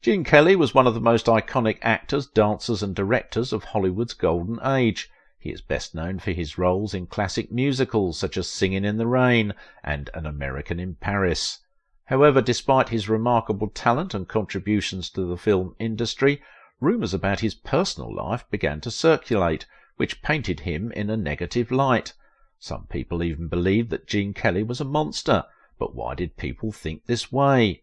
Gene Kelly was one of the most iconic actors, dancers and directors of Hollywood's golden age. He is best known for his roles in classic musicals such as Singin' in the Rain and An American in Paris. However, despite his remarkable talent and contributions to the film industry, rumours about his personal life began to circulate, which painted him in a negative light. Some people even believed that Gene Kelly was a monster, but why did people think this way?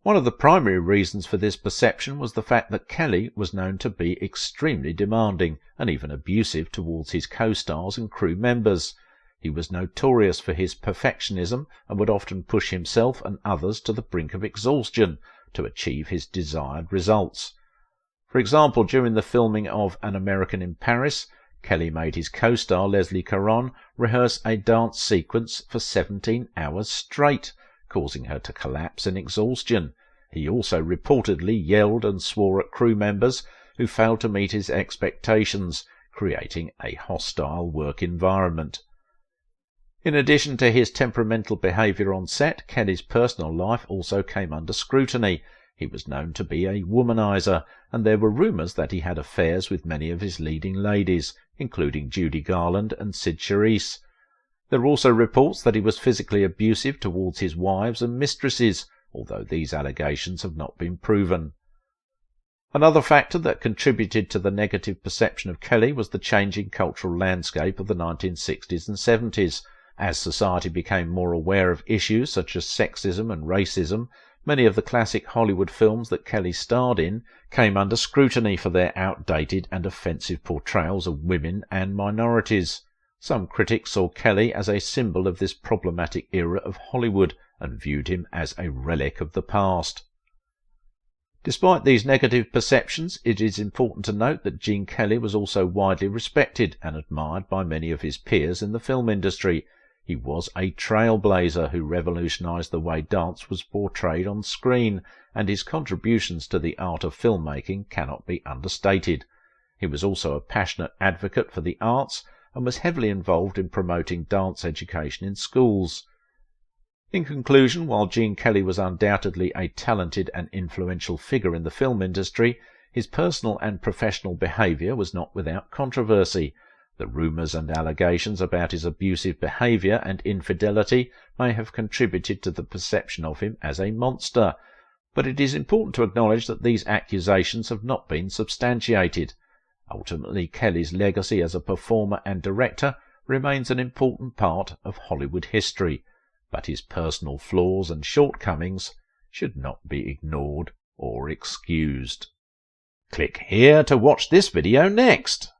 One of the primary reasons for this perception was the fact that Kelly was known to be extremely demanding and even abusive towards his co-stars and crew members. He was notorious for his perfectionism and would often push himself and others to the brink of exhaustion to achieve his desired results. For example, during the filming of An American in Paris, Kelly made his co-star Leslie Caron rehearse a dance sequence for 17 hours straight, causing her to collapse in exhaustion. He also reportedly yelled and swore at crew members who failed to meet his expectations, creating a hostile work environment. In addition to his temperamental behaviour on set, Kelly's personal life also came under scrutiny. He was known to be a womanizer, and there were rumours that he had affairs with many of his leading ladies, including Judy Garland and Sid Charisse. There are also reports that he was physically abusive towards his wives and mistresses, although these allegations have not been proven. Another factor that contributed to the negative perception of Kelly was the changing cultural landscape of the 1960s and 70s. As society became more aware of issues such as sexism and racism, many of the classic Hollywood films that Kelly starred in came under scrutiny for their outdated and offensive portrayals of women and minorities. Some critics saw Kelly as a symbol of this problematic era of Hollywood and viewed him as a relic of the past. Despite these negative perceptions, it is important to note that Gene Kelly was also widely respected and admired by many of his peers in the film industry. He was a trailblazer who revolutionized the way dance was portrayed on screen, and his contributions to the art of filmmaking cannot be understated. He was also a passionate advocate for the arts and was heavily involved in promoting dance education in schools. In conclusion, while Gene Kelly was undoubtedly a talented and influential figure in the film industry, his personal and professional behaviour was not without controversy. The rumours and allegations about his abusive behaviour and infidelity may have contributed to the perception of him as a monster, but it is important to acknowledge that these accusations have not been substantiated. Ultimately, Kelly's legacy as a performer and director remains an important part of Hollywood history, but his personal flaws and shortcomings should not be ignored or excused. Click here to watch this video next.